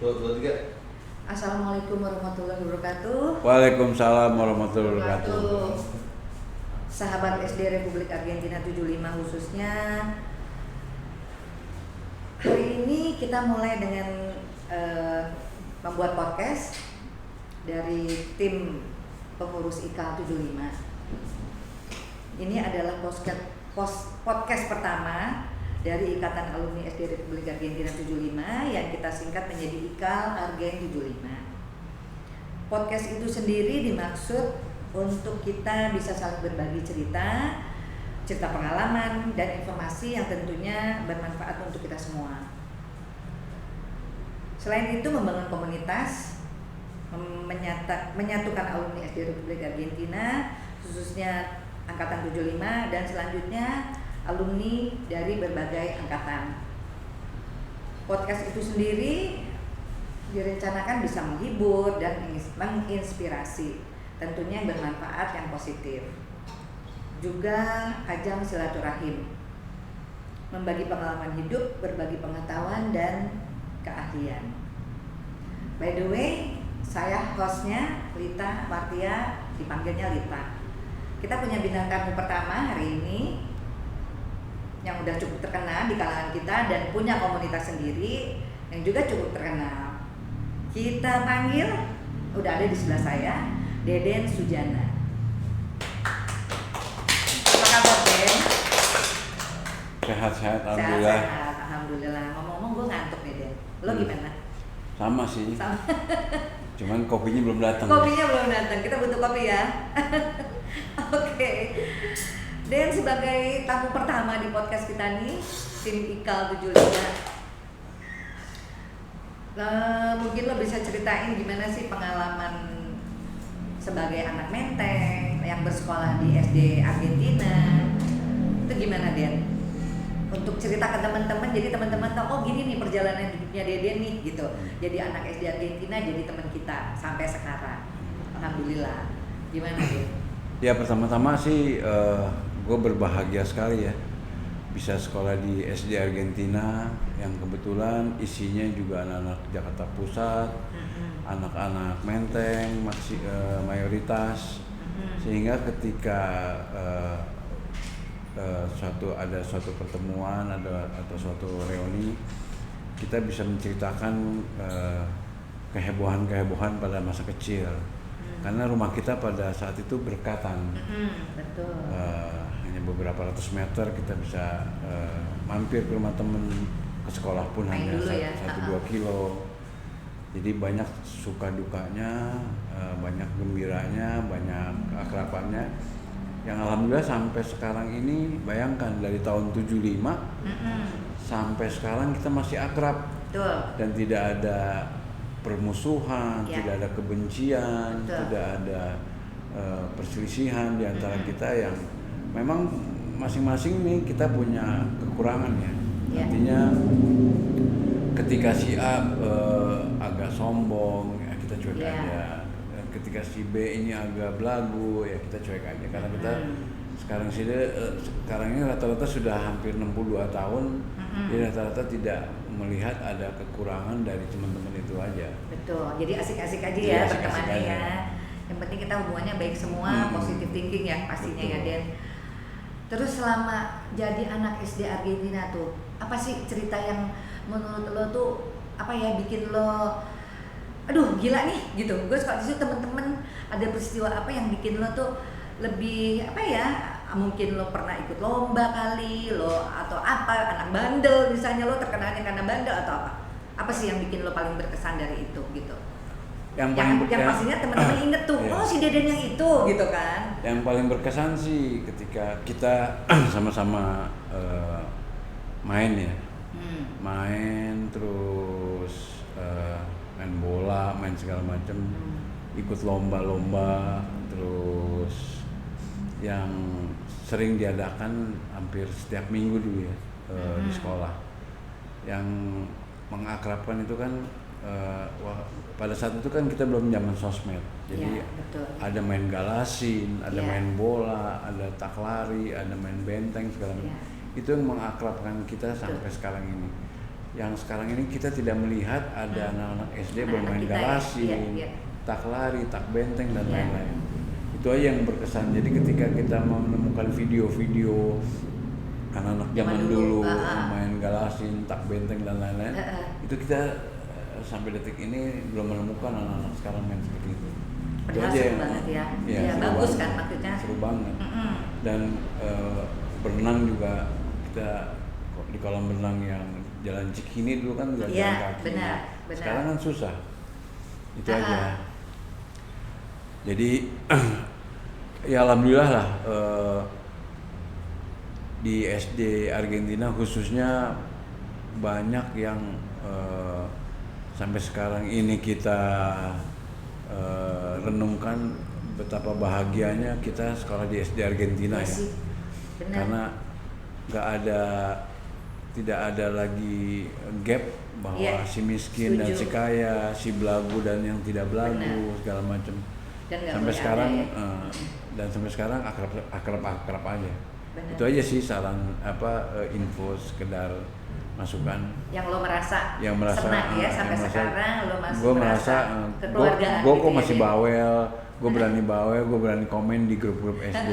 Dua, tiga. Assalamualaikum warahmatullahi wabarakatuh. Waalaikumsalam warahmatullahi wabarakatuh. Sahabat SD Republik Argentina 75 khususnya. Hari ini kita mulai dengan membuat podcast dari tim pengurus IKAL 75. Ini adalah podcast pertama dari Ikatan Alumni SD Republik Argentina 75 yang kita singkat menjadi IKAL Argen 75. Podcast itu sendiri dimaksud untuk kita bisa saling berbagi cerita pengalaman dan informasi yang tentunya bermanfaat untuk kita semua. Selain itu membangun komunitas, menyatukan alumni SD Republik Argentina khususnya angkatan 75 dan selanjutnya alumni dari berbagai angkatan. Podcast itu sendiri direncanakan bisa menghibur dan menginspirasi, tentunya yang bermanfaat yang positif. Juga ajang silaturahim, membagi pengalaman hidup, berbagi pengetahuan dan keahlian. By the way, saya hostnya Lita Martia, dipanggilnya Lita. Kita punya bintang tamu pertama hari ini yang udah cukup terkenal di kalangan kita dan punya komunitas sendiri yang juga cukup terkenal. Kita panggil, udah ada di sebelah saya, Deden Sujana. Apa kabar, Den? Sehat-sehat, alhamdulillah. Sehat, alhamdulillah. Ngomong-ngomong gue ngantuk nih, Den. Lo gimana? Sama sih. Sama. Cuman kopinya belum datang. Kopinya belum datang. Kita butuh kopi ya. Oke. Dan sebagai tamu pertama di podcast kita nih, tim IKAL 75. Mungkin lo bisa ceritain gimana sih pengalaman sebagai anak Menteng yang bersekolah di SD Argentina. Itu gimana, Den? Untuk cerita ke teman-teman, jadi teman-teman tahu, oh gini nih perjalanan hidupnya Deden nih gitu. Jadi anak SD Argentina jadi teman kita sampai sekarang. Alhamdulillah. Gimana, Den? Ya pertama-tama sih gue berbahagia sekali ya bisa sekolah di SD Argentina yang kebetulan isinya juga anak-anak Jakarta Pusat, anak-anak Menteng mayoritas, sehingga ketika ada suatu pertemuan atau suatu reuni kita bisa menceritakan kehebohan-kehebohan pada masa kecil. Karena rumah kita pada saat itu berdekatan, betul. Hanya beberapa ratus meter kita bisa mampir ke rumah temen, ke sekolah pun hanya 1-2 kilo. Jadi banyak suka dukanya, banyak gembiranya, banyak akrabannya. Yang alhamdulillah sampai sekarang ini, bayangkan dari tahun 75 sampai sekarang kita masih akrab. Betul. Dan tidak ada permusuhan, tidak ada kebencian, tidak ada perselisihan di antara kita yang memang masing-masing nih kita punya kekurangan ya. Artinya ketika si A agak sombong ya kita cuek aja. Ketika si B ini agak belagu ya kita cuek aja karena kita sekarang ini rata-rata sudah hampir 62 tahun. Jadi rata-rata tidak melihat ada kekurangan dari teman-teman itu aja. Betul, jadi asik-asik aja ya bertemannya ya. Yang penting kita hubungannya baik semua, positive thinking ya pastinya. Betul. Ya Den. Terus selama jadi anak SD Argentina tuh, apa sih cerita yang menurut lo tuh apa ya bikin lo, aduh gila nih gitu. Gue suka disitu temen-temen ada peristiwa apa yang bikin lo tuh lebih apa ya? Mungkin lo pernah ikut lomba kali lo atau apa, anak bandel misalnya, lo terkenalnya karena bandel atau apa? Apa sih yang bikin lo paling berkesan dari itu gitu? Yang pastinya teman-teman inget tuh, oh si Deden yang itu gitu kan? Yang paling berkesan sih ketika kita sama-sama main ya, main terus main bola, main segala macam, ikut lomba-lomba, terus yang sering diadakan hampir setiap minggu dulu ya di sekolah. Yang mengakrabkan itu kan pada saat itu kan kita belum zaman sosmed, jadi ada main galasin, ada main bola, ada tak lari, ada main benteng segala macam. Itu yang mengakrabkan kita sampai sekarang ini. yang sekarang ini kita tidak melihat ada anak-anak SD bermain galasin, tak lari, tak benteng dan lain-lain. Itu aja yang berkesan. Jadi ketika kita menemukan video-video anak-anak zaman dulu main galasin, tak benteng dan lain-lain, itu kita sampai detik ini belum menemukan anak-anak sekarang main seperti itu. Padahal seru banget ya. Ya bagus banget. Kan maksudnya. Seru banget. Dan berenang juga kita di kolam renang yang Jalan Cikini dulu kan juga jalan kaki. Benar. Sekarang kan susah. Itu aja. Jadi ya alhamdulillah lah di SD Argentina khususnya banyak yang sampai sekarang ini kita renungkan betapa bahagianya kita sekolah di SD Argentina ya. Karena tidak ada lagi gap bahwa si miskin dan si kaya, si belagu dan yang tidak belagu segala macam. Sampai sekarang sampai sekarang akrab aja. Bener. Itu aja sih saran info sekedar masukan. Yang lo merasa senang ya sampai sekarang lo masih merasa kekeluargaan. Gue kok masih bawel, gue berani bawel, gue berani komen di grup-grup SD.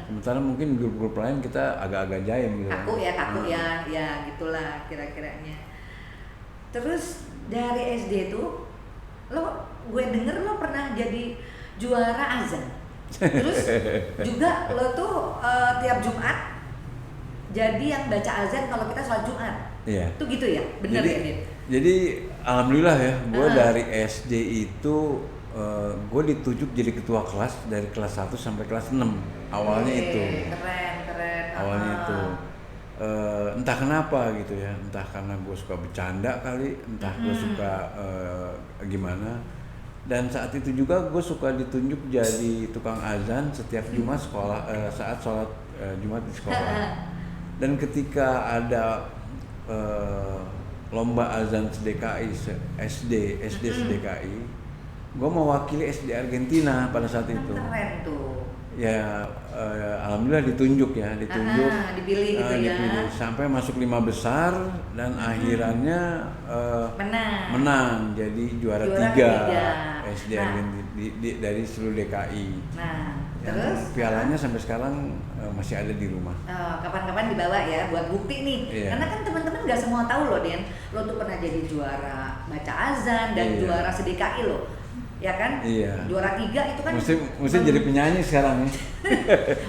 Sementara mungkin grup-grup lain kita agak-agak jaim gitu. Kaku ya gitulah kira-kiranya. Terus dari SD tuh gue denger lo pernah jadi juara azan. Terus juga lo tuh tiap Jumat jadi yang baca azan kalau kita sholat Jumat. Iya. Itu gitu ya? Bener ya, Din? Jadi alhamdulillah ya, gue dari SD itu gue ditunjuk jadi ketua kelas dari kelas 1 sampai kelas 6. Awalnya itu. Keren. Awalnya itu. Entah kenapa gitu ya, entah karena gue suka bercanda kali, entah gue suka gimana. Dan saat itu juga gue suka ditunjuk jadi tukang azan setiap Jumat saat sholat Jumat di sekolah. Dan ketika ada lomba azan SDKI SD SDKI, gue mewakili SD Argentina pada saat itu. Keren tuh. Ya alhamdulillah ditunjuk, dipilih gitu dipilih. Sampai masuk 5 besar dan akhirannya menang jadi juara 3 SD Argentina dari seluruh DKI. Terus pialanya sampai sekarang masih ada di rumah. Kapan-kapan dibawa ya buat bukti nih. Karena kan teman-teman nggak semua tahu loh, Den. Lo tuh pernah jadi juara baca azan dan juara SDKI lo. Ya kan? Iya. Juara 3 itu kan mesti jadi penyanyi sekarang ya.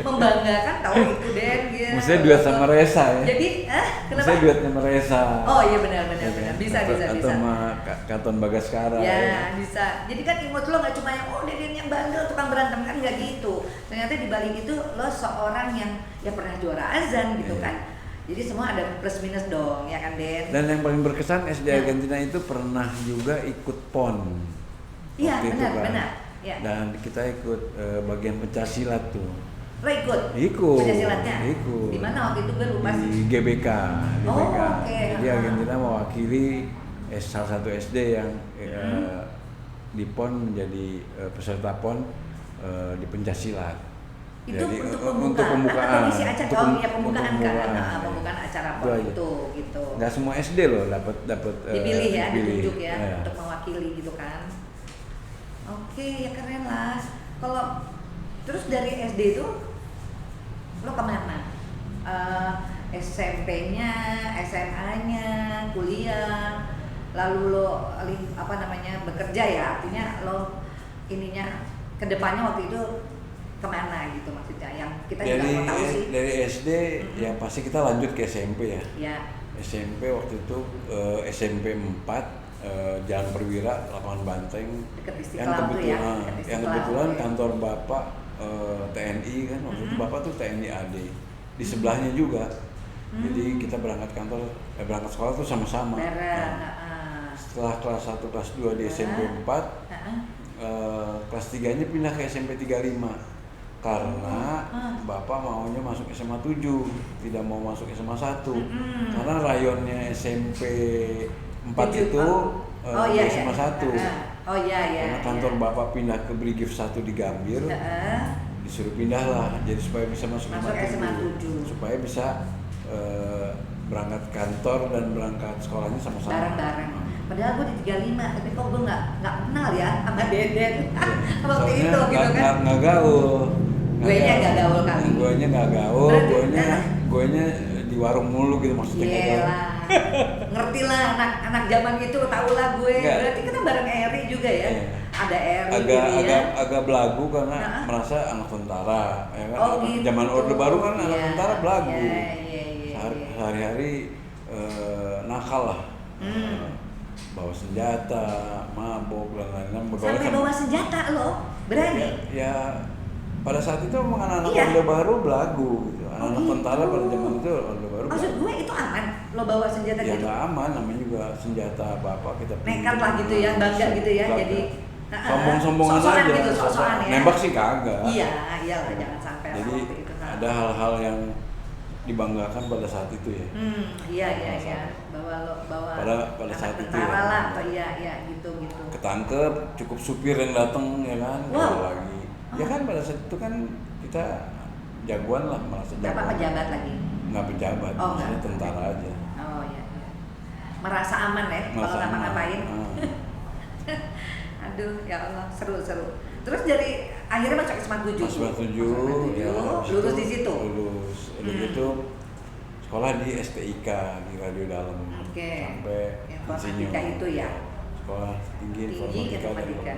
Membanggakan tahu itu, Den. Gitu. Mesti duet sama Reza ya. Jadi, kenapa? Mesti duet sama Reza. Oh iya benar. Bisa. Atau sama Katon Bagaskara. Ya, bisa. Jadi kan imut lo nggak cuma yang Den yang bandel tukang berantem, kan nggak gitu. Ternyata di balik itu lo seorang yang pernah juara azan gitu kan. Jadi semua ada plus minus dong, ya kan, Den? Dan yang paling berkesan SD Argentina itu pernah juga ikut PON. Iya, benar. Ya. Dan kita ikut bagian pencaksilat tuh. Lo ikut? Ikut. Pencaksilatnya? Ikut. Di mana waktu itu gue lupa sih. Di GBK. Oke. Jadi Argentina mewakili salah satu SD yang di PON menjadi peserta PON di pencaksilat. Itu jadi, untuk pembukaan. Pembukaan acara PON itu gitu. Nggak semua SD loh dapat dipilih ya, ditunjuk ya untuk mewakili gitu kan. Oke, ya keren lah. Kalau terus dari SD itu lo kemana? SMP-nya, SMA-nya, kuliah, lalu lo bekerja ya, artinya lo kedepannya waktu itu kemana gitu maksudnya? Yang kita juga mau tahu sih. Dari SD ya pasti kita lanjut ke SMP ya. SMP waktu itu SMP 4. Jalan Perwira, Lapangan Banteng, yang kebetulan kantor bapak TNI kan, waktu itu bapak tuh TNI AD di sebelahnya juga, jadi kita berangkat sekolah tuh sama-sama. Setelah kelas 1, kelas 2 di SMP 4, kelas 3 nya pindah ke SMP 35 karena bapak maunya masuk SMA 7, tidak mau masuk SMA 1 karena rayonnya SMP 4 itu SMA 1. Karena kantor bapak pindah ke Brigif 1 di Gambir, disuruh pindah lah, jadi supaya bisa masuk SMA 7, supaya bisa berangkat kantor dan berangkat sekolahnya sama-sama. Bareng-bareng. Padahal gue di 35, tapi kok gue nggak kenal ya sama Deden. Waktu Soalnya itu gitu kan. Nggak gaul. Guenya nggak gaul kali. Guenya nggak gaul, guenya di warung mulu gitu maksudnya. Iyalah. Ngerti lah anak zaman itu, tahu lah gue. Berarti kita bareng Eri juga ya. Ada Eri agak belagu karena merasa anak tentara ya kan. Oh, gitu. Zaman Orde Baru kan anak tentara belagu. Sehari-hari nakal lah. Bawa senjata, mabok dan lain-lain. Sampai bawa senjata lo, berani? Ya pada saat itu memang anak-anak Orde Baru belagu gitu. Anak tentara pada zaman itu Orde Baru. Maksud gue itu aman lo bawa senjata gitu? Ya nggak aman, namanya juga senjata bapak kita. Nekat lah gitu ya, bangga gitu ya, jadi sombong-sombongan aja. Gitu, sok-sokan ya. Nembak sih kagak. Iyalah jangan sampai. Jadi itu, ada hal-hal yang dibanggakan pada saat itu ya. Iya. Pada saat itu ya. lah, atau iya gitu. Ketangkep, cukup supir yang datang ya kan, lagi. Ya kan pada saat itu kan kita jagoan lah, merasa jagoan. Bapak pejabat lagi? Nggak pejabat, maksudnya tentara aja. Oh iya. Merasa aman ya kalau ngapa-ngapain. Aduh ya Allah, seru. Terus dari akhirnya masuk SMA 7. SMA 7 ya, lulus di situ. Lulus. Itu sekolah di STIK di Radio Dalam. Sampai informatika itu ya. Sekolah tinggi informatika.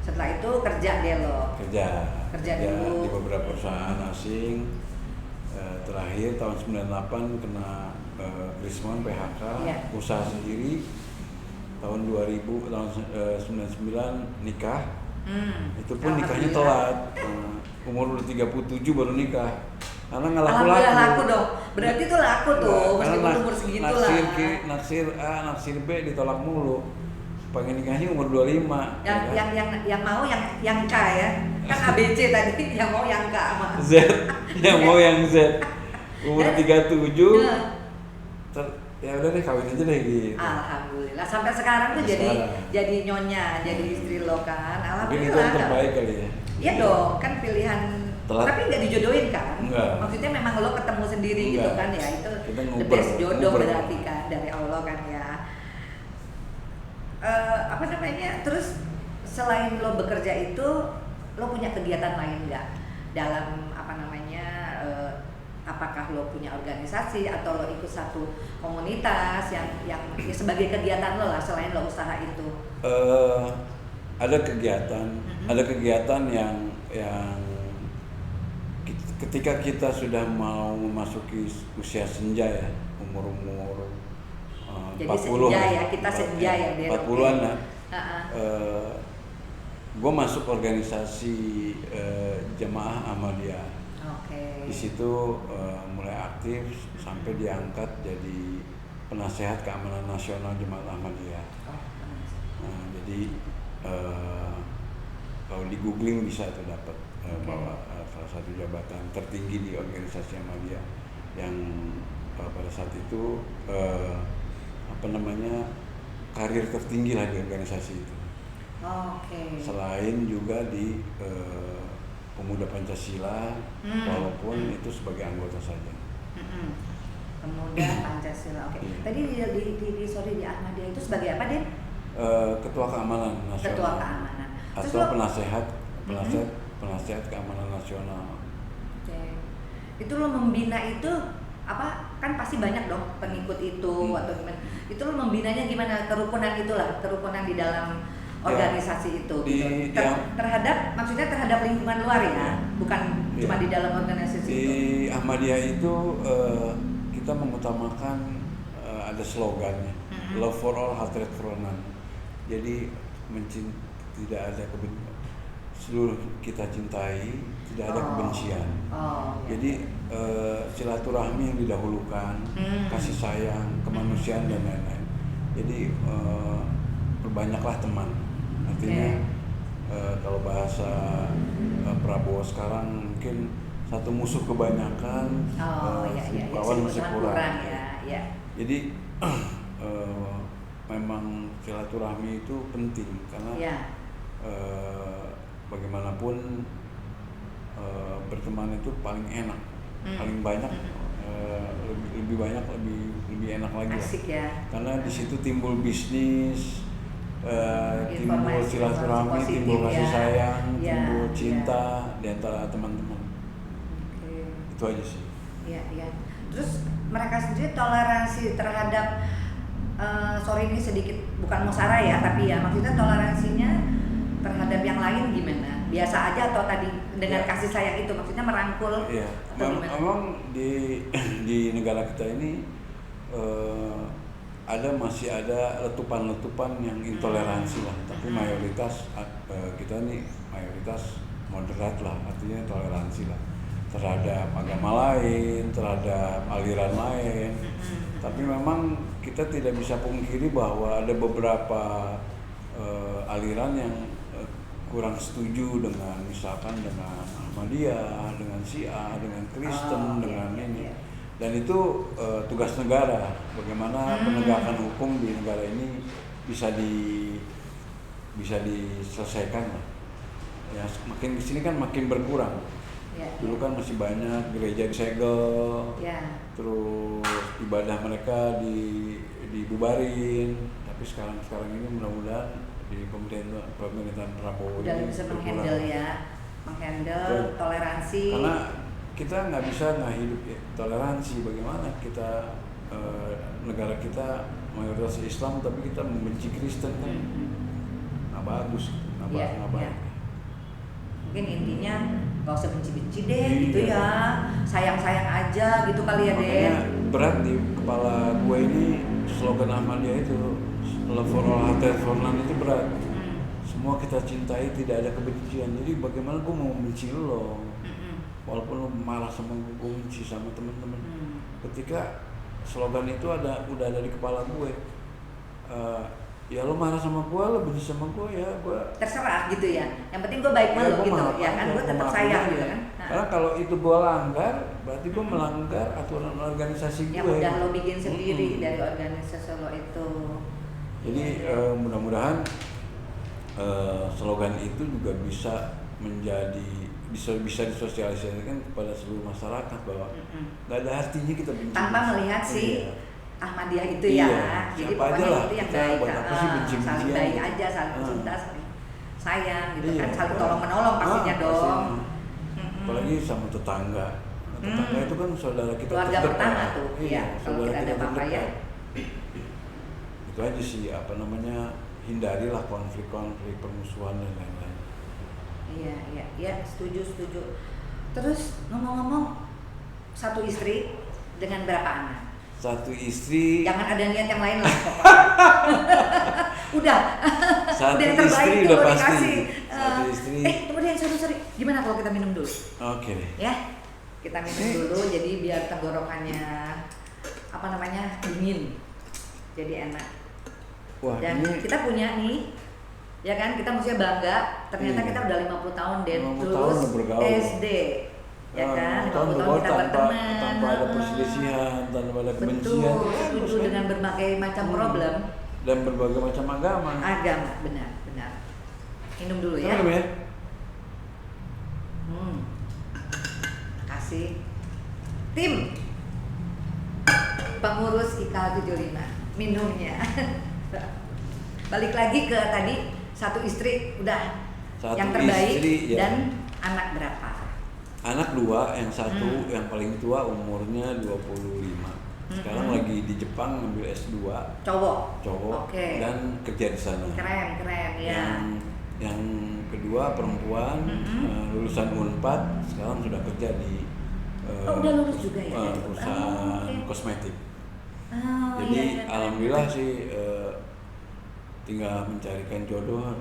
Setelah itu kerja deh lo. Kerja dulu di beberapa perusahaan asing. Terakhir tahun 98 kena Krismon PHK, usaha sendiri. Tahun 2000, tahun 99 nikah. Itu pun nikahnya telat. Umur udah 37 baru nikah. Karena nggak laku dong. Berarti itu laku tuh, meskipun umur segitu lah. Naksir A, naksir B ditolak mulu. Pengen nikahnya umur 25. Yang mau yang K ya. Kan ABC tadi, yang mau yang K sama Z. Yang mau yang Z. Umur 37. Ya udah deh kawin aja deh gitu. Alhamdulillah sampai sekarang tuh jadi nyonya, jadi istri lo kan. Alhamdulillah. Mungkin itu yang terbaik kali ya. Iya dong, kan pilihan telat. Tapi nggak dijodohin kan? Enggak. Maksudnya memang lo ketemu sendiri gitu kan ya, itu the best jodoh berarti kan dari Allah kan ya. Terus selain lo bekerja itu, lo punya kegiatan lain nggak dalam apakah lo punya organisasi atau lo ikut satu komunitas yang sebagai kegiatan lo lah selain lo usaha itu? Ada kegiatan yang ketika kita sudah mau memasuki usia senja ya, umur 40 senja ya, kita senja ya 40-an lah. Gue masuk organisasi Jemaah Ahmadiyah. Di situ mulai aktif sampai diangkat jadi penasehat keamanan nasional Jemaat Ahmadiyah. Jadi kalau di googling bisa tuh dapat bahwa salah satu jabatan tertinggi di organisasi Ahmadiyah yang pada saat itu karir tertinggi lah di organisasi itu. Selain juga di Pemuda Pancasila, walaupun itu sebagai anggota saja. Pemuda Pancasila, Tadi di Ahmadiyah itu sebagai apa, Den? Ketua Keamanan Nasional. Ketua Keamanan. Atau penasehat Keamanan Nasional. Itu lo membina itu apa? Kan pasti banyak dong pengikut itu atau gimana? Itu lo membinanya gimana? Kerukunan di dalam organisasi itu gitu. Maksudnya terhadap lingkungan luar ya, bukan cuma di dalam organisasi di itu. Di Ahmadiyah itu kita mengutamakan ada slogannya, Love for all, hatred for none. Jadi tidak ada seluruh kita cintai, tidak ada kebencian. Jadi silaturahmi yang didahulukan, kasih sayang, kemanusiaan dan lain-lain. Jadi berbanyaklah teman. Artinya kalau bahasa Prabowo sekarang mungkin satu musuh kebanyakan, lawan masih kurang. Jadi memang silaturahmi itu penting karena bagaimanapun berteman itu paling enak, paling banyak lebih banyak, lebih enak lagi lah. Asik ya. Karena di situ timbul bisnis, timbul silaturahmi, positif timbul kasih ya. sayang, Ya, timbul cinta ya. di antara teman-teman. Oke. Itu aja sih. Iya, iya. Terus mereka sendiri toleransi terhadap sorry ini sedikit bukan musara ya, tapi ya maksudnya toleransinya terhadap yang lain gimana? Biasa aja atau tadi dengan kasih sayang itu maksudnya merangkul? Iya. Memang di negara kita ini masih ada letupan-letupan yang intoleransi lah, tapi mayoritas kita nih mayoritas moderat lah, artinya toleransi lah terhadap agama lain, terhadap aliran lain. Tapi memang kita tidak bisa pungkiri bahwa ada beberapa aliran yang kurang setuju dengan misalkan dengan Ahmadiyah, dengan Syiah, dengan Kristen, dengan ini. Dan itu tugas negara, bagaimana penegakan hukum di negara ini bisa diselesaikan lah. Ya, makin kesini kan makin berkurang. Ya, dulu kan masih banyak gereja disegel, terus ibadah mereka dibubarin. Tapi sekarang ini mudah-mudahan di pemerintahan Prabowo udah ini bisa berkurang. menghandle toleransi. Karena kita nggak bisa hidup toleransi. Bagaimana kita negara kita mayoritas Islam tapi kita membenci Kristen kan nggak bagus, nggak baik. Mungkin intinya nggak usah benci-benci deh gitu ya, sayang-sayang aja gitu kali ya. Makanya berat di kepala gue ini slogan Ahmadiyah itu love for all, hatred for none itu berat. Semua kita cintai, tidak ada kebencian. Jadi bagaimana gue mau benci lo, walaupun lo marah sama gue benci sama teman-teman. Ketika slogan itu udah ada di kepala gue, ya lo marah sama gue, lo benci sama gue, ya gue terserah gitu ya. Yang penting gue baik sama lo gitu ya kan, gue tetap sayang gitu kan. Karena kalau itu gue langgar, berarti gue melanggar aturan organisasi gue. Yang udah lo bikin sendiri dari organisasi lo itu. Jadi mudah-mudahan slogan itu juga bisa disosialisasikan kepada seluruh masyarakat bahwa nggak ada artinya kita benci tanpa melihat si Ahmadiyah itu ya. Jadi pokoknya lah, itu yang baik, saling baik aja, saling cinta, saling sayang gitu kan, saling tolong menolong pastinya dong. Apalagi sama tetangga. Tetangga itu kan saudara kita keluarga pertama tuh, iya. Kalau kita ada apa ya. Itu aja sih hindarilah konflik-konflik, permusuhan dan lain-lain. Iya, setuju. Terus ngomong-ngomong, satu istri dengan berapa anak? Satu istri. Jangan ada niat yang lain lah. Udah. Satu udah yang terbaik istri tuh udah pasti. dikasih. Satu istri. Tunggu deh, sorry. Gimana kalau kita minum dulu? Oke. Ya, kita minum dulu. Jadi biar tenggorokannya dingin. Jadi enak. Wah, dan kita punya nih, ya kan, kita mestinya bangga. Ternyata kita udah 50 tahun terus SD, ya kan, 50 tahun kita berteman. Tanpa ada perselisihan, tanpa ada kebencian. Betul, setuju dengan berbagai macam problem. Dan berbagai macam agama. Benar. Minum dulu ya. Minum ya. Kasih. Tim pengurus IKA 75 minumnya. Balik lagi ke tadi, satu istri udah satu yang terbaik istri, ya. Dan anak berapa? Anak 2, yang satu yang paling tua umurnya 25. Sekarang lagi di Jepang ngambil S2. Cowok. Okay. Dan kerja di sana. Keren ya. Yang kedua perempuan, lulusan Unpad, sekarang sudah kerja di udah lulus juga ya? Perusahaan kosmetik. Jadi alhamdulillah sih tinggal mencarikan jodoh.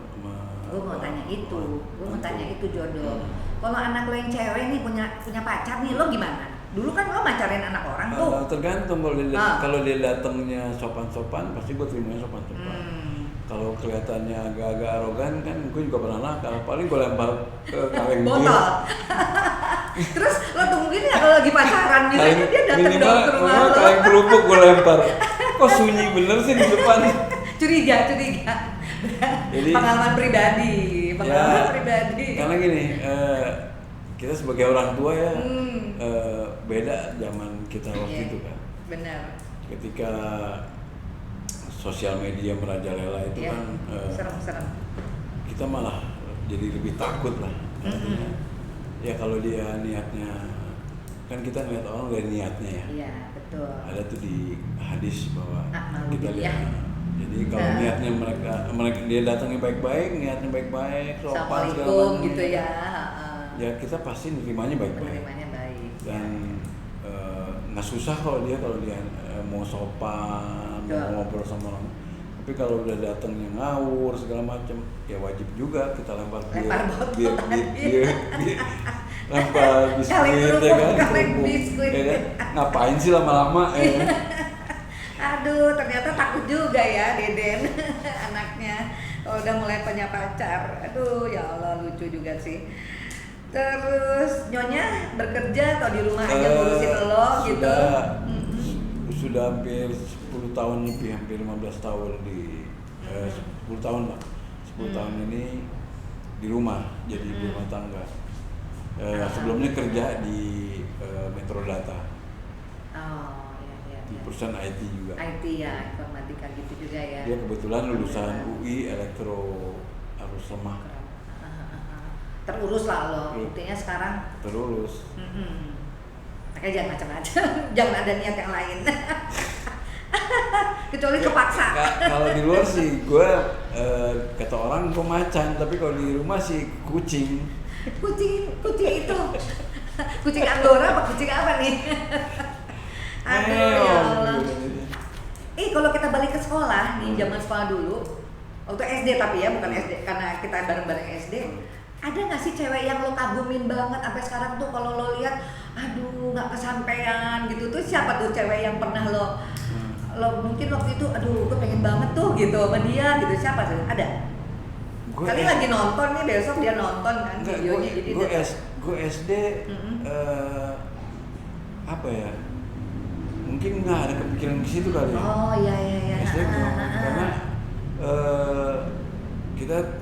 Gue mau tanya itu jodoh. Kalau anak lo yang cewek nih punya pacar nih, lo gimana? Dulu kan lo macarin anak orang tuh. Tergantung kalau dia datangnya sopan-sopan, pasti gue terimanya sopan-sopan. Kalau kelihatannya agak-agak arogan kan, gue juga pernah nakal. Paling gue lempar ke kaleng botol. Terus lo tungguin ya kalau lagi pacaran gitu, dia datang dong ke rumah lo. Kaleng kerupuk gue lempar. Kok sunyi bener sih di depan? Curiga. Jadi, pengalaman pribadi. Karena gini, kita sebagai orang tua ya beda zaman kita waktu itu kan. Benar. Ketika sosial media merajalela itu kan serem. Kita malah jadi lebih takut lah. Artinya, ya kalau dia niatnya, kan kita ngeliat orang dari niatnya ya. Iya, betul. Ada tuh di hadis bahwa kita ya. lihat. Jadi kalau niatnya mereka dia datangnya baik-baik, niatnya baik-baik, sopan segala macam gitu ya. Ya kita pasti nerimanya baik-baik. Dan nggak susah kalau dia mau sopan, mau ngobrol sama orang. Tapi kalau udah datangnya ngawur segala macam, ya wajib juga kita lempar botol, lempar biskuit ya kan, ya kan? Ngapain sih lama-lama ya? Aduh, ternyata takut juga ya Deden anaknya kalau udah mulai punya pacar. Aduh, ya Allah, lucu juga sih. Terus Nyonya bekerja atau di rumah aja ngurusin lo gitu? Sudah hampir 10 tahun lebih, hampir 15 tahun di 10 tahun lah. 10 tahun ini di rumah, jadi ibu rumah tangga. Sebelumnya kerja di Metrodata. Oh, iya. Di perusahaan IT juga. IT ya, informatika gitu juga ya. Dia kebetulan lulusan UI Elektro Arus Lemah. Terurus lah lo, buktinya sekarang. Terurus. Makanya jangan macam-macam, jangan ada niat yang lain. Kecuali kepaksa. Kalau di luar sih gue kata orang gue macan, tapi kalau di rumah sih kucing. Kucing itu. Kucing Anggora apa kucing apa nih? Aduh ya Allah. Kalau kita balik ke sekolah nih, zaman sekolah dulu, waktu SD tapi ya, bukan SD karena kita bareng-bareng SD. Ada nggak sih cewek yang lo kagumin banget sampai sekarang tuh kalau lo lihat, aduh nggak kesampean gitu tuh, siapa tuh cewek yang pernah lo mungkin waktu itu, aduh gue pengen banget tuh gitu sama dia gitu, siapa sih? Ada? Kali lagi nonton nih, besok dia nonton kan videonya, jadi gue SD apa ya? Mungkin nggak ada kepikiran di situ kali ya. Oh iya. SD karena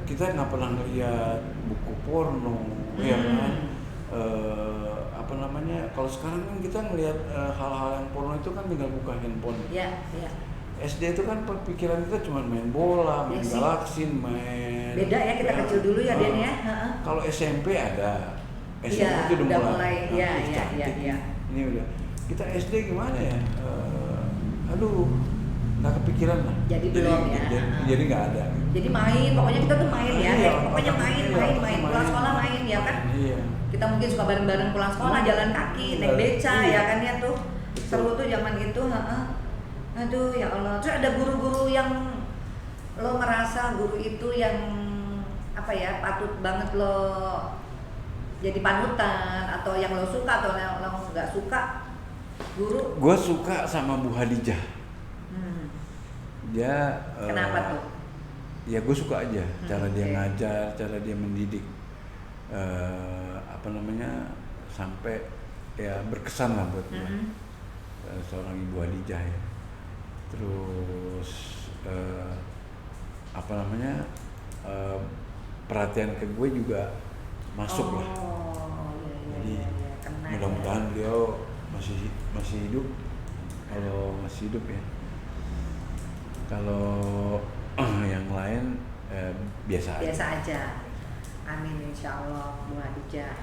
kita nggak pernah ngeliat buku porno, ya kan? Apa namanya? Kalau sekarang kan kita ngeliat hal-hal yang porno itu kan tinggal buka handphone. Iya. SD itu kan pikiran kita cuma main bola, main galaksin, main. Beda ya kita kecil dulu ya Den ya. Kalau SMP ada, SMP itu udah mulai. Iya. Ini udah. Kita SD gimana ya? Aduh, nggak kepikiran lah. Jadi belum ya. Jadi nggak ada. Jadi main, pokoknya kita tuh main ya. Pokoknya main. Pulang sekolah main ya kan. Iya. Kita mungkin suka bareng-bareng pulang sekolah, jalan kaki, naik beca ya kan ya tuh. Seru tuh zaman itu. Aduh ya Allah. Terus ada guru-guru yang lo merasa guru itu yang apa ya, patut banget lo jadi panutan, atau yang lo suka atau yang lo nggak suka guru? Gue suka sama Bu Hadijah. Dia kenapa tuh? Ya gue suka aja cara dia ngajar, cara dia mendidik, apa namanya, sampai ya berkesan lah buat gue. Seorang Ibu Hadijah ya. Terus apa namanya, perhatian ke gue juga masuk lah. Jadi mudah-mudahan beliau masih hidup. Kalau masih hidup ya. Kalau yang lain biasa aja. Amin insyaallah Bu Hadijah.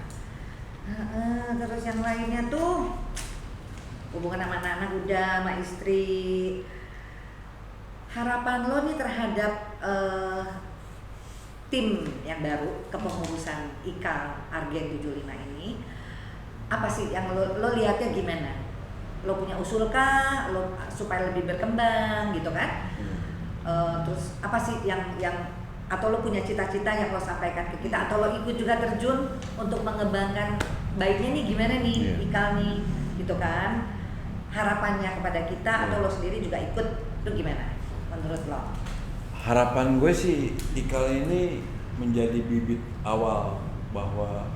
Terus yang lainnya tuh hubungan sama anak-anak udah, sama istri. Harapan lo nih terhadap tim yang baru kepengurusan IKAL Argen 75 ini, apa sih yang lo lihatnya gimana? Lo punya usul kah? Lo supaya lebih berkembang gitu kan? Terus apa sih yang atau lo punya cita-cita yang lo sampaikan ke kita, atau lo ikut juga terjun untuk mengembangkan baiknya nih gimana nih IKAL nih gitu kan? Harapannya kepada kita atau lo sendiri juga ikut, itu gimana menurut lo? Harapan gue sih IKAL ini menjadi bibit awal bahwa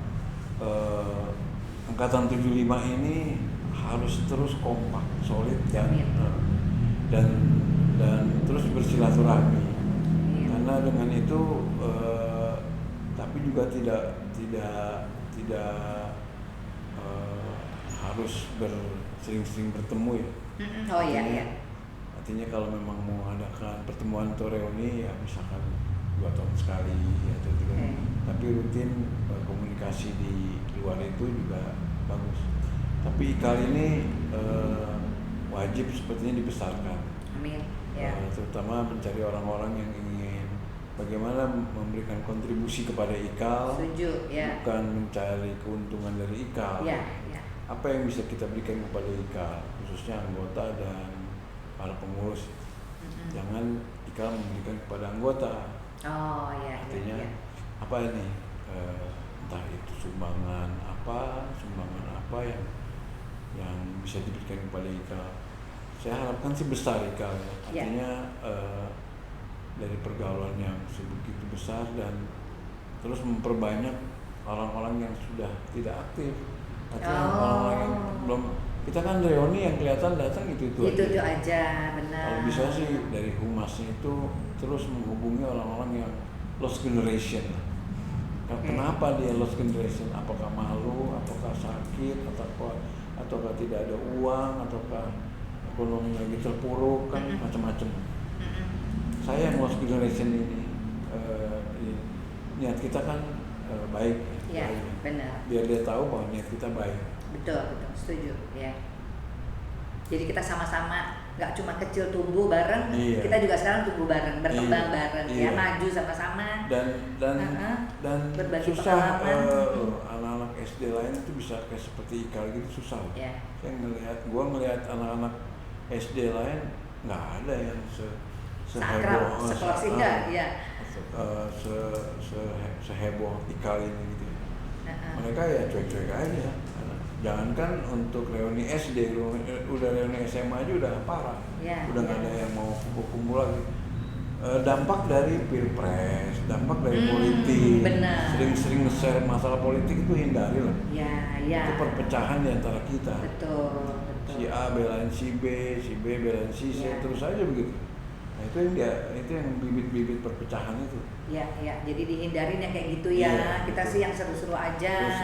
Angkatan 75 ini harus terus kompak, solid dan terus bersilaturahmi. Karena dengan itu tapi juga tidak tidak harus sering-sering bertemu ya. Oh iya. Artinya kalau memang mau mengadakan pertemuan atau reuni ya misalkan 2 tahun sekali atau 3, tapi rutin komunikasi di luar itu juga bagus. Tapi IKAL ini wajib sepertinya dibesarkan. Amin. Ya. Terutama mencari orang-orang yang ingin bagaimana memberikan kontribusi kepada IKAL. Setuju, ya. Bukan mencari keuntungan dari IKAL. Ya. Apa yang bisa kita berikan kepada IKAL, khususnya anggota dan para pengurus. Jangan IKAL memberikan kepada anggota. Oh iya. Artinya apa ini? Entah itu sumbangan apa yang bisa diberikan kepada IKAL. Saya harapkan sih besar IKAL. Artinya dari pergaulan yang sebegitu besar dan terus memperbanyak orang-orang yang sudah tidak aktif. Artinya orang-orang yang belum, kita kan reuni yang kelihatan datang itu aja, benar. Kalau bisa sih dari humasnya itu terus menghubungi orang-orang yang lost generation. Kenapa dia lost generation? Apakah malu, apakah sakit, ataukah tidak ada uang, ataukah ekonomi lagi terpuruk, kan macam-macam. Saya yang lost generation ini niat kita kan baik. Ya, benar. Biar dia tahu bahwa niat kita baik. Betul, setuju. Ya. Jadi kita sama-sama nggak cuma kecil tumbuh bareng, kita juga sekarang tumbuh bareng, berkembang bareng, ya maju sama-sama. Dan susah anak-anak SD lain itu bisa kayak seperti IKAL gitu, susah. Yeah. Gua ngelihat anak-anak SD lain nggak ada yang seheboh, seheboh IKAL ini gitu. Mereka ya cuek-cuek aja. Jangankan untuk reuni SD, udah reuni SMA aja udah parah. Udah nggak ada yang mau kumpul-kumpul lagi. Dampak dari pilpres, dampak dari politik. Sering-sering nge-share masalah politik itu hindari lah. Itu perpecahan di antara kita. Betul. Si A belain si B belain si C, terus aja begitu. Nah, itu yang bibit-bibit perpecahan itu. Ya, jadi dihindarin yang kayak gitu ya. Kita sih yang seru-seru aja.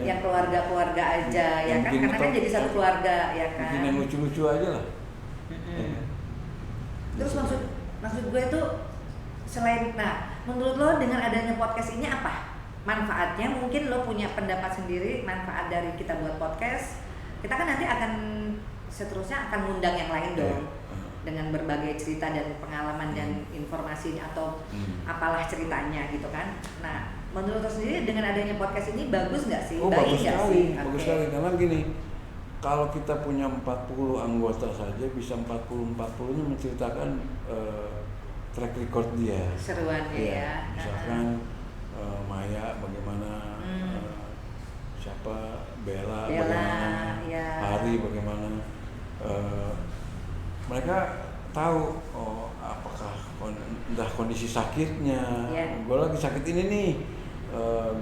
Yang keluarga-keluarga aja ya kan, karena kan jadi satu keluarga ya kan. Bikin yang lucu-lucu aja lah. Terus maksud gue tuh selain, menurut lo dengan adanya podcast ini apa manfaatnya? Mungkin lo punya pendapat sendiri manfaat dari kita buat podcast. Kita kan nanti akan seterusnya akan ngundang yang lain dong. Dengan berbagai cerita dan pengalaman dan informasi atau apalah ceritanya gitu kan. Nah, menurut lo sendiri dengan adanya podcast ini bagus nggak sih? Bagus sekali, bagus sekali. Karena gini, kalau kita punya 40 anggota saja, bisa 40-40-nya menceritakan track record dia. Seruannya ya. Misalkan Maya bagaimana, siapa Bella bagaimana, Hari bagaimana. Mereka tahu apakah entah kondisi sakitnya, gue lagi sakit ini nih,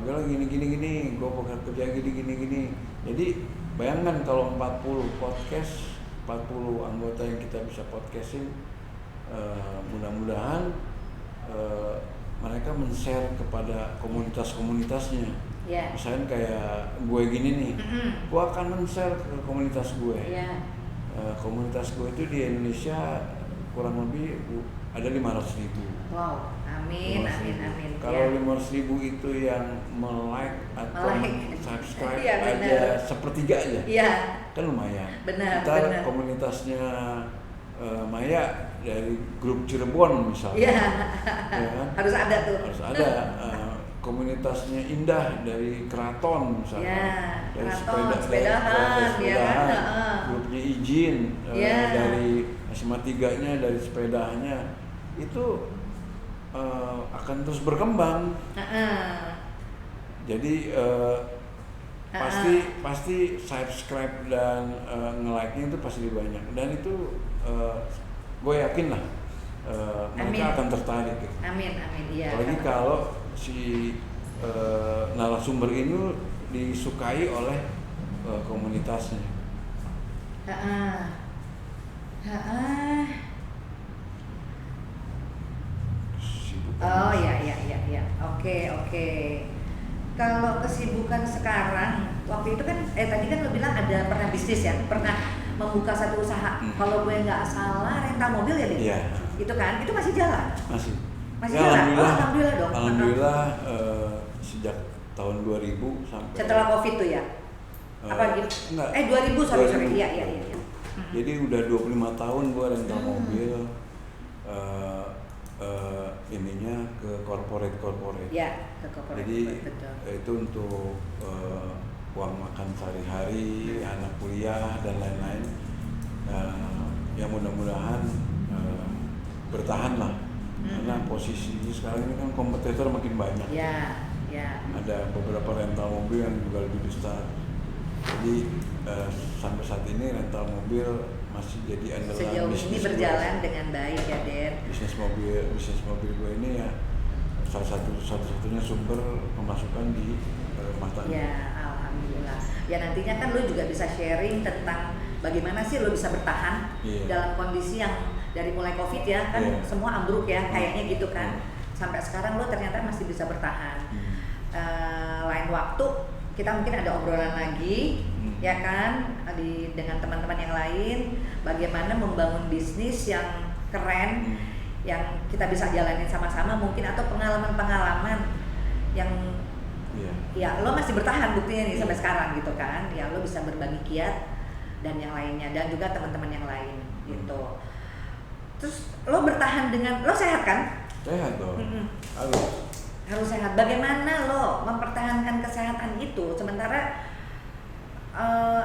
gue lagi gini, gue kerja gini. Jadi bayangkan kalau 40 podcast, 40 anggota yang kita bisa podcastin, mudah-mudahan mereka men-share kepada komunitas-komunitasnya. Misalnya kayak gue gini nih, gue akan men-share ke komunitas gue. Komunitas gue itu di Indonesia kurang lebih ada 500.000. Wow, amin. Kalau 500.000 itu yang like atau subscribe aja sepertiga aja, kan lumayan. Kita komunitasnya Maya dari grup Cirebon misalnya, kan? Harus ada tuh. Harus ada. Komunitasnya Indah dari Keraton misalnya, dari sepedahan, grupnya Izin dari SMA 3-nya, dari sepedanya itu akan terus berkembang. Jadi pasti subscribe dan nge-like-nya itu pasti banyak, dan itu gue yakin lah mereka akan tertarik. Amin. Apalagi kalau si narasumber ini disukai oleh komunitasnya. Oh ya. Oke. Kalau kesibukan sekarang, waktu itu kan, tadi kan lo bilang ada pernah bisnis ya, pernah membuka satu usaha. Kalau gue nggak salah, rental mobil ya, Din? Iya. Itu kan, itu masih jalan? Masih Masih ya, jalan? alhamdulillah, Alhamdulillah dong. alhamdulillah sejak tahun 2000 sampai Setelah Covid tuh ya? Apa gitu? Enggak. 2000, sorry. Iya. Jadi udah 25 tahun gue rental mobil, ininya ke corporate. Ya, ke corporate. Jadi Betul. itu untuk uang makan sehari-hari, anak kuliah dan lain-lain. Ya mudah-mudahan bertahan lah. Karena posisinya sekarang ini kan kompetitor makin banyak. Ya. Ada beberapa rental mobil yang juga lebih besar. Jadi sampai saat ini rental mobil masih jadi andalan Sejauh bisnis ini berjalan dengan baik ya, Den. bisnis mobil gue ini ya satu-satunya sumber pemasukan di rumah tangga. Ya, alhamdulillah. Ya nantinya kan lo juga bisa sharing tentang bagaimana sih lo bisa bertahan dalam kondisi yang dari mulai Covid ya kan semua ambruk ya kayaknya gitu kan. Sampai sekarang lo ternyata masih bisa bertahan. Lain waktu kita mungkin ada obrolan lagi ya kan dengan teman-teman yang lain bagaimana membangun bisnis yang keren yang kita bisa jalanin sama-sama mungkin atau pengalaman-pengalaman yang ya lo masih bertahan buktinya nih sampai sekarang gitu kan ya lo bisa berbagi kiat dan yang lainnya dan juga teman-teman yang lain gitu. Terus lo bertahan dengan lo sehat kan? Sehat dong. Harus sehat. Bagaimana lo mempertahankan kesehatan itu sementara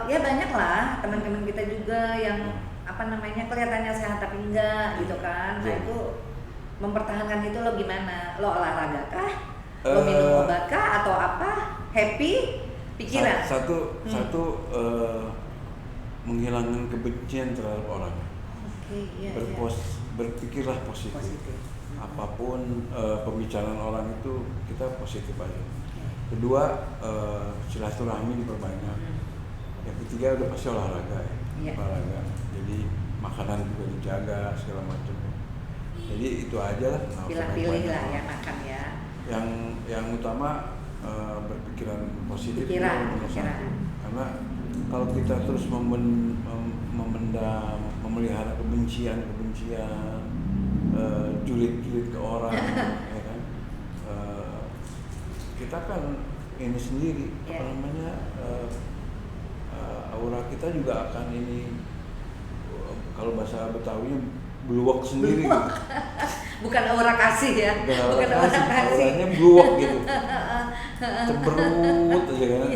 ya banyak lah teman-teman kita juga yang kelihatannya sehat tapi enggak gitu kan. Nah itu mempertahankan itu lo gimana? Lo olahraga kah? Lo minum obat kah atau apa? Happy? Pikiran? Satu menghilangkan kebencian terhadap orang. Berpikirlah positif. Apapun pembicaraan orang itu kita positif aja. Kedua, silaturahmi diperbanyak. Yang ketiga udah pasti olahraga ya. Olahraga. Jadi makanan juga dijaga segala macam. Jadi itu aja lah. Pilih-pilih lah ya makan ya. Yang utama berpikiran positif. Karena kalau kita terus memendam, memelihara kebencian, julid ke orang, ya kan? Kita kan ini sendiri, aura kita juga akan ini, kalau bahasa Betawinya bluwak sendiri. Bukan aura kasih ya. Bukan aura kasih. Auranya bluwak gitu. Cemberut aja kan.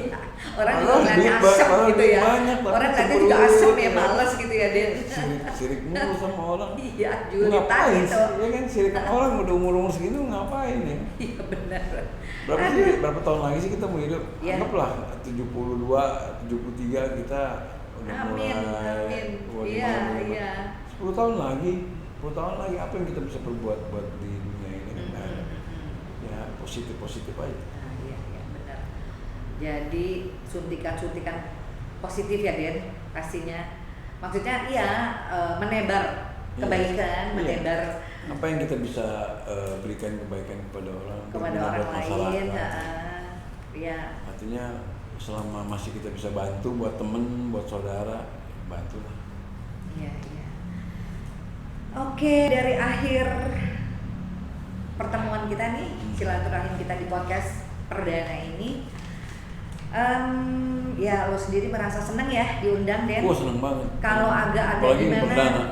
Orang juga ngeliatnya asem gitu ya. Orang ngeliatnya juga asem ya, males gitu ya, Den. Sirik mulu sama orang. Iya, julitan gitu. Ya kan, sirik orang udah umur segitu ngapain ya? Iya benar. Berapa tahun lagi sih kita mau hidup? Anggaplah 72, 73 kita udah mulai. Iya. 10 tahun lagi apa yang kita bisa perbuat buat di dunia ini? Ya positif aja. Iya benar. Jadi suntikan positif ya, Den, pastinya. Maksudnya menebar kebaikan, menebar apa yang kita bisa berikan kebaikan kepada orang lain. Iya. Artinya selama masih kita bisa bantu buat temen, buat saudara, bantulah. Iya. Oke, dari akhir pertemuan kita nih, silaturahim kita di podcast perdana ini, ya lo sendiri merasa seneng ya diundang, Den? Seneng banget. Kalau agak ada gimana? perdana.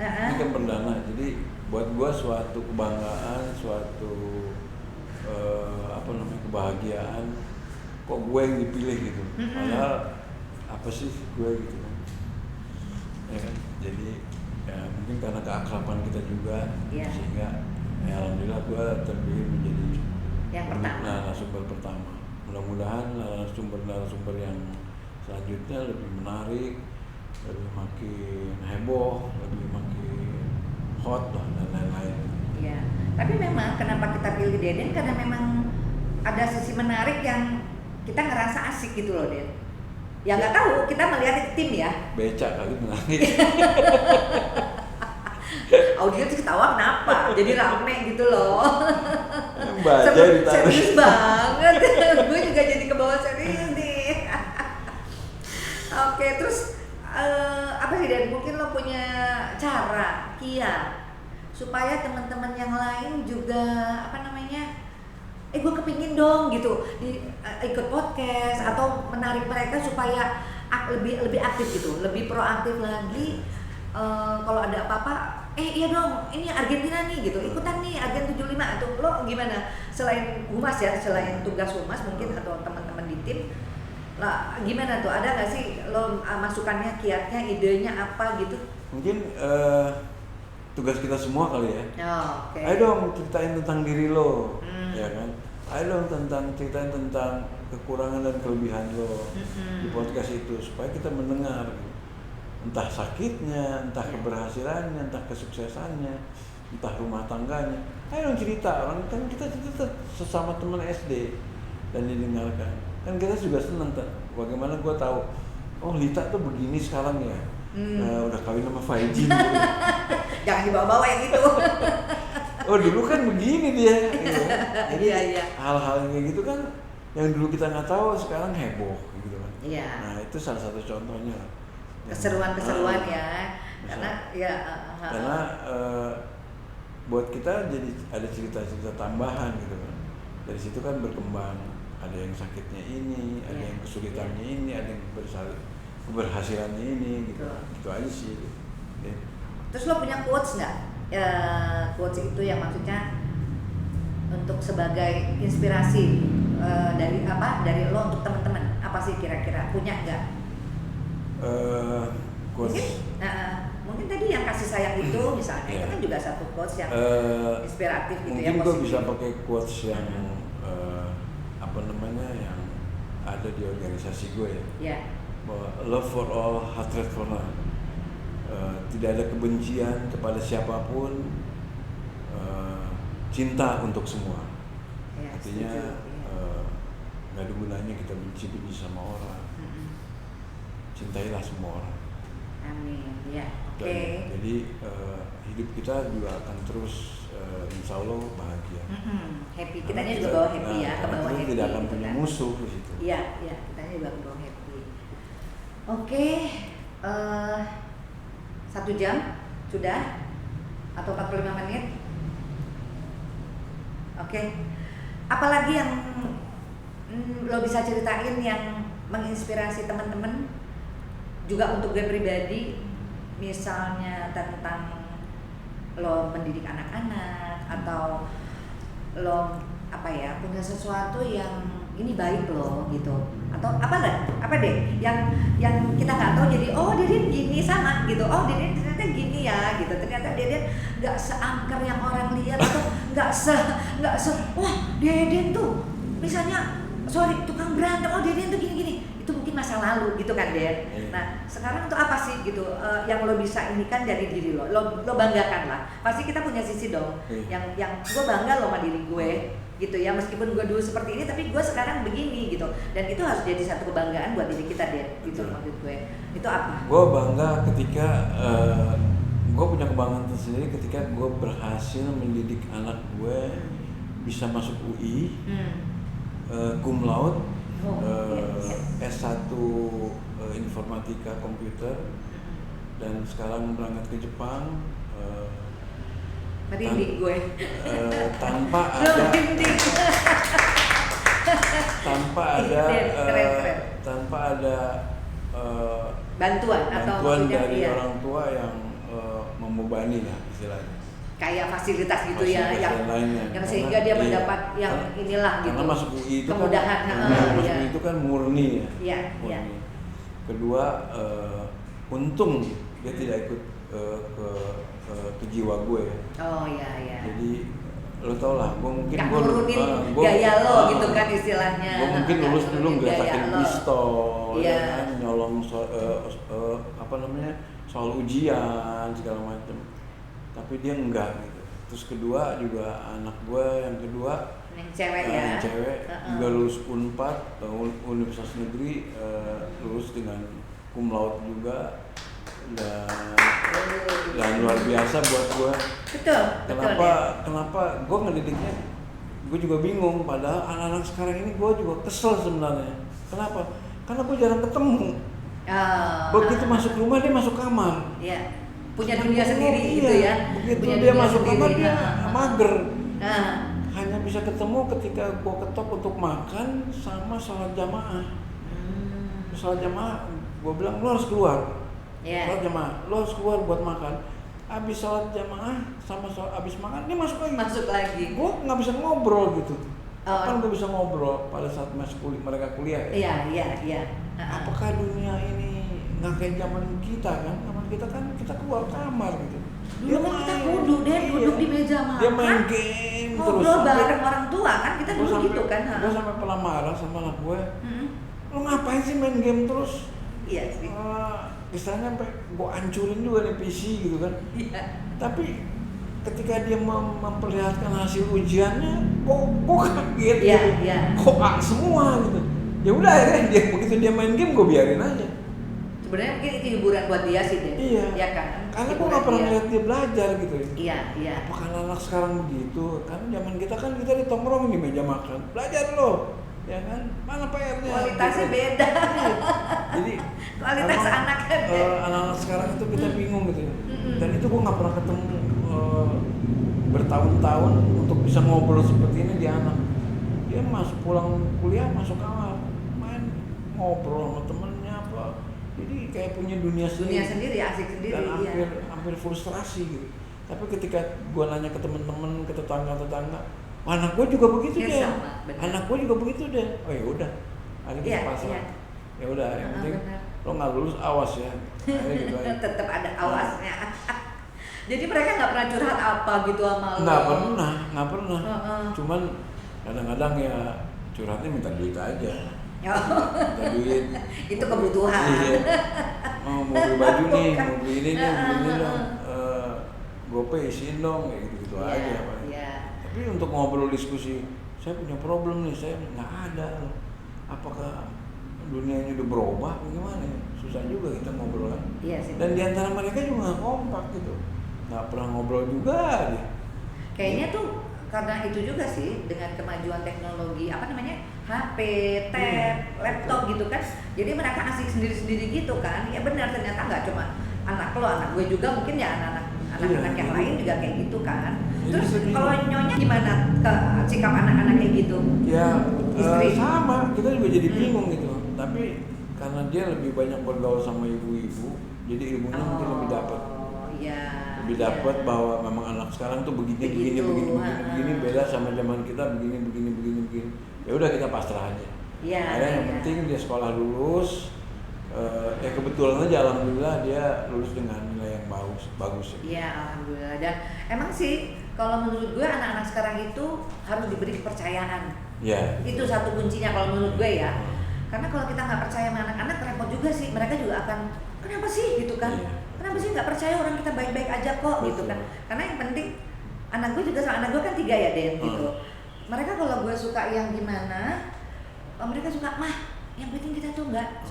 Ini kan perdana, jadi buat gua suatu kebanggaan, suatu kebahagiaan. Kok gue yang dipilih gitu? Padahal apa sih gue gitu kan? Ya kan? Jadi ya mungkin karena keakraban kita juga, sehingga ya alhamdulillah gue terpilih menjadi yang narasumber pertama. Mudah-mudahan narasumber yang selanjutnya lebih menarik, lebih makin heboh, lebih makin hot dan lain-lain. Iya. Tapi memang kenapa kita pilih Deden karena memang ada sisi menarik yang kita ngerasa asik gitu loh, Den. Ya nggak tahu, kita melihat tim ya. Becak kali menarik. Audio tuh ketawa kenapa? Jadi rame gitu loh. Serius banget. Gue terus apa sih Dan? Mungkin lo punya cara, kiat supaya teman-teman yang lain juga apa namanya, gue kepingin dong gitu ikut podcast atau menarik mereka supaya lebih aktif gitu, lebih proaktif lagi. Kalau ada apa-apa, iya dong, ini Argentina nih gitu, ikutan nih Argen 75. Atau lo gimana? Selain humas ya, selain tugas humas mungkin atau teman-teman di tim lah, gimana tuh? Ada nggak sih lo masukannya, kiatnya, idenya apa gitu? Mungkin tugas kita semua kali ya. Okay. Ayo dong ceritain tentang diri lo, ya kan? Ayo dong ceritain tentang kekurangan dan kelebihan lo di podcast itu supaya kita mendengar, entah sakitnya, entah keberhasilannya, entah kesuksesannya, entah rumah tangganya. Ayo dong cerita, orang kan kita sesama teman SD dan didengarkan. Kan kita juga senang kan. Bagaimana gue tahu, oh Lita tuh begini sekarang ya. Udah kawin sama Faijin. Jangan dibawa-bawa yang itu. Oh dulu kan begini dia. Gitu. Jadi iya. hal-hal kayak gitu kan yang dulu kita nggak tahu sekarang heboh gitu kan. Iya. Nah itu salah satu contohnya. Keseruan-keseruan ya. Karena ya. Karena buat kita jadi ada cerita-cerita tambahan gitu kan. Dari situ kan berkembang. Ada yang sakitnya ini, ada yang kesulitannya ini, ada yang keberhasilannya ini gitu. Gitu aja sih. Ya. Terus lo punya quotes nggak? Quotes itu yang maksudnya untuk sebagai inspirasi dari lo untuk teman-teman, apa sih kira-kira, punya nggak? Quotes. Mungkin tadi yang kasih sayang itu misalnya itu kan juga satu quotes yang inspiratif gitu ya. Mungkin gue bisa pakai quotes yang yang ada di organisasi gue ya. Bahwa love for all, hatred for none. Tidak ada kebencian kepada siapapun, cinta untuk semua. Artinya nggak ada gunanya kita benci sama orang. Cintailah semua orang. Amin. Ya. Oke. Jadi hidup kita juga akan terus insya Allah bahagia. Happy. Kitanya juga bawa happy ya. Ke bawah happy. Tidak akan punya musuh di situ. Iya. Kitanya juga bawa happy. Oke. 1 jam sudah atau 45 menit? Oke. Apalagi yang lo bisa ceritain yang menginspirasi teman-teman juga untuk gue pribadi, misalnya tentang lo mendidik anak-anak atau lo punya sesuatu yang ini baik lo gitu, atau apa deh yang kita nggak tahu, jadi Deden gini sama gitu, Deden ternyata gini ya gitu, ternyata Deden nggak seangker yang orang lihat, atau nggak se wah Deden tuh misalnya tukang berantem, Deden tuh gini, itu mungkin masa lalu gitu kan Den. Nah sekarang tuh apa sih gitu yang lo bisa ini kan dari diri lo banggakan lah, pasti kita punya sisi dong yang gue bangga lo sama diri gue gitu ya, meskipun gue dulu seperti ini tapi gue sekarang begini gitu, dan itu harus jadi satu kebanggaan buat diri kita Den gitu. Maksud gue itu apa? Gue bangga ketika gue punya kebanggaan tersendiri ketika gue berhasil mendidik anak gue bisa masuk UI, cum laude, S1 informatika komputer, dan sekarang berangkat ke Jepang. Merinding gue. Tanpa ada bantuan dari orang tua yang membebani lah istilahnya. Kayak fasilitas gitu ya, yang sehingga dia mendapat yang inilah gitu. Karena masuk UI itu kemudahan, masuk UI itu kan murni ya. Iya. Kedua, untung dia tidak ikut ke jiwa gue ya. Oh iya. Jadi lo tau lah, gue mungkin nurunin gaya lo gitu kan istilahnya. Gue mungkin lulus dulu ngeletakin pistol, kan, nyolong soal ujian segala macam. Tapi dia enggak gitu. Terus kedua juga anak gue yang kedua yang cewek juga lulus Unpad, Universitas Negeri, lulus dengan cum laude juga. Dan luar biasa buat gue. Betul. Kenapa gue ngedidiknya? Gue juga bingung. Padahal anak-anak sekarang ini gue juga kesel sebenarnya. Kenapa? Karena gue jarang ketemu. Begitu masuk rumah dia masuk kamar. Iya. Punya dunia sendiri Iya. gitu ya. Begitu Punya dia dunia masuk sendiri. kamar dia mager. Nah. Hanya bisa ketemu ketika gua ketok untuk makan sama sholat jamaah. Sholat jamaah, gua bilang lo harus keluar. Sholat jamaah, lo harus keluar buat makan. Abis sholat jamaah sama abis makan dia masuk lagi. Gua nggak bisa ngobrol gitu. Kan gua bisa ngobrol pada saat mereka kuliah. Ya? Iya. Apakah dunia ini nggak kayak zaman kita kan? Zaman kita kan kita keluar kamar gitu. Dulu kan kita kudu duduk di meja makan. Dia main game terus. Ngobrol bareng orang tua kan kita dulu gitu kan. Gue sampai pernah marah sama anak gue. Lo ngapain sih main game terus? Iya sih. Istilahnya sampai gue hancurin juga nih PC gitu kan. Iya. Tapi ketika dia memperlihatkan hasil ujiannya, kok kaget. Iya. Kok A semua gitu. Ya udah akhirnya dia begitu dia main game gue biarin aja. Sebenarnya mungkin itu hiburan buat dia sih deh. Iya. Ya kan. Karena gue nggak pernah lihat dia belajar gitu. Iya. Apakah anak sekarang begitu? Karena zaman kita kan kita ditongkrong di meja makan, belajar loh, ya kan? Mana PR-nya? Kualitasnya beda. Jadi kualitas anaknya beda. Anak-anak sekarang itu kita bingung gitu. Dan itu gue nggak pernah ketemu bertahun-tahun untuk bisa ngobrol seperti ini di anak. Dia masuk pulang kuliah masuk kamar main ngobrol sama temennya apa. Jadi kayak punya dunia sendiri, asik sendiri. Dan hampir frustrasi gitu. Tapi ketika gue nanya ke teman-teman, ke tetangga, anak gue juga begitu deh. Anak gue juga begitu deh. Oh ya udah, akhirnya pasrah. Ya udah, yang penting lo nggak lulus awas ya. Gitu tetap ada awasnya. Jadi mereka nggak pernah curhat apa gitu sama lo? Nggak pernah. Cuman kadang-kadang ya curhatnya minta duit aja. Minta duit. Itu kebutuhan. Iya. Mau beli baju nih, mau beli ini nih, beli ini dong. GoPay isiin dong, kayak gitu-gitu aja. Tapi untuk ngobrol diskusi, saya punya problem nih, saya nggak ada. Apakah dunianya udah berubah? Bagaimana? Susah juga kita ngobrol kan. Iya sih. Dan diantara mereka juga nggak kompak gitu, nggak pernah ngobrol juga deh. Kayaknya tuh karena itu juga sih dengan kemajuan teknologi HP, tab, laptop gitu kan. Jadi mereka asik sendiri-sendiri gitu kan. Ya benar ternyata nggak cuma anak lo, anak gue juga mungkin ya anak-anak yang lain juga kayak gitu kan. Terus kalau nyonya gimana ke sikap anak-anak kayak gitu? Ya istri sama, kita juga jadi bingung gitu. Tapi karena dia lebih banyak bergaul sama ibu-ibu, jadi ilmunya mungkin lebih dapat. Lebih dapat bahwa memang anak sekarang tuh begini, beda sama zaman kita begini. Ya udah kita pasrah aja. Yang penting dia sekolah lulus. Kebetulan aja alhamdulillah dia lulus dengan nilai yang bagus. Iya alhamdulillah. Dan emang sih kalau menurut gue anak-anak sekarang itu harus diberi kepercayaan. Iya. Itu satu kuncinya kalau menurut gue ya. Karena kalau kita nggak percaya sama anak-anak repot juga sih. Mereka juga akan kenapa sih gitu kan? Kenapa sih nggak percaya orang kita baik-baik aja kok gitu kan? Karena yang penting anak gue juga sama anak gue kan 3 ya Den gitu. Mereka kalau gue suka yang gimana, mereka suka yang penting kita tuh nggak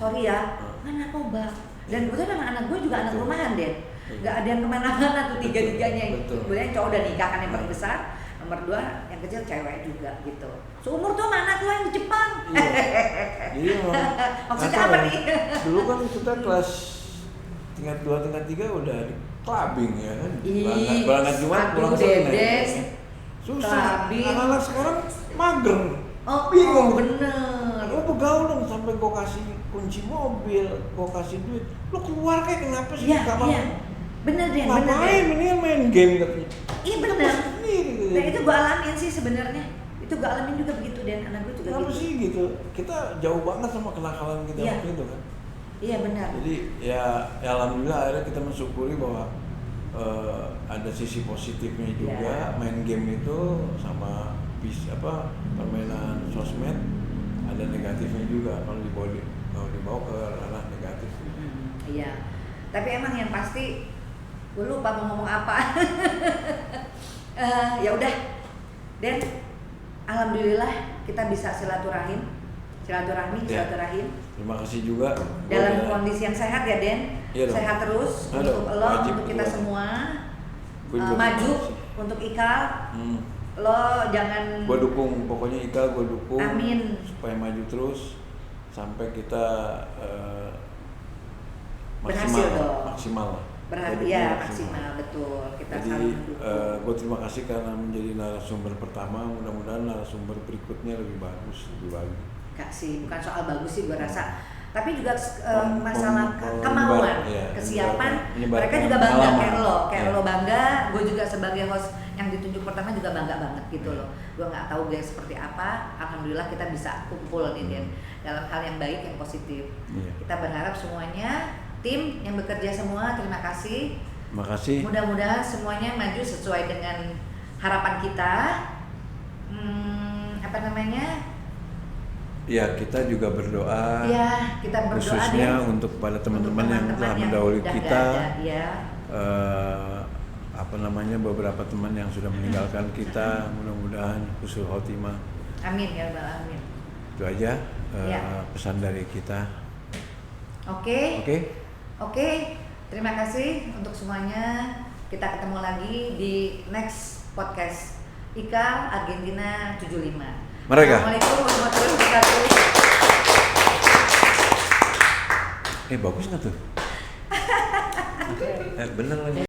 narkoba. Dan kebetulan memang anak gue juga anak rumahan Den. Nggak ada yang kemana-mana tuh 3-3-nya. Kemudian cowok udah nikah kan yang paling besar. Nomor 2 yang kecil cewek juga gitu. Seumur tuh mana tuh yang di Jepang. Jadi memang maksudnya apa nih? Dulu kan kita kelas tingkat 2, tingkat 3 udah di clubbing ya kan. Berangkat Jumat pulang Senin. Susah. Anak-anak sekarang mager. Bingung. Bener. Lo begaul dong sampai gue kasih kunci mobil, gue kasih duit. Lo keluar kayak kenapa sih? Iya. Bener Den. Ngapain mendingan main game katanya. Iya bener. Nah itu gue alamin sih sebenarnya. Itu gue alamin juga begitu Dan anak gue juga kenapa gitu. Sih gitu? Kita jauh banget sama kenakalan kita waktu itu kan. Iya benar. Jadi ya alhamdulillah akhirnya kita mensyukuri bahwa ada sisi positifnya juga main game itu sama permainan sosmed ada negatifnya juga kalau dibawa ke ranah negatif. Iya. Tapi emang yang pasti gue lupa mau ngomong apa. Ya udah. Dan alhamdulillah kita bisa silaturahim. Terima kasih juga dalam kondisi yang sehat ya Den. Sehat terus untuk lo, untuk kita semua. Maju untuk Ikal. Lo jangan. Gue dukung, pokoknya Ikal gue dukung. Amin. Supaya maju terus sampai kita berhasil dong. Maksimal lah. Ya maksimal, betul. Kita jadi saling mendukung. gue terima kasih karena menjadi narasumber pertama. Mudah-mudahan narasumber berikutnya lebih bagus, lebih bagus. Enggak sih, bukan soal bagus sih gue rasa, tapi juga masalah kemauan, kesiapan. Mereka juga bangga kayak lo bangga. Gue juga sebagai host yang ditunjuk pertama juga bangga banget gitu loh. Gue nggak tahu dia seperti apa. Alhamdulillah kita bisa kumpul nih Dan dalam hal yang baik, yang positif. Kita berharap semuanya tim yang bekerja semua, terima kasih. Makasih. Mudah-mudahan semuanya maju sesuai dengan harapan kita. Ya, kita juga berdoa. Ya, kita berdoa khususnya untuk para teman-teman yang telah mendahului kita. Beberapa teman yang sudah meninggalkan kita, mudah-mudahan husnul khotimah. Amin ya rabbal alamin. Itu aja pesan dari kita. Oke. Terima kasih untuk semuanya. Kita ketemu lagi di next podcast IKA Argentina 75. Mereka. Assalamualaikum warahmatullahi wabarakatuh. Bagus nggak tuh? Bener lagi.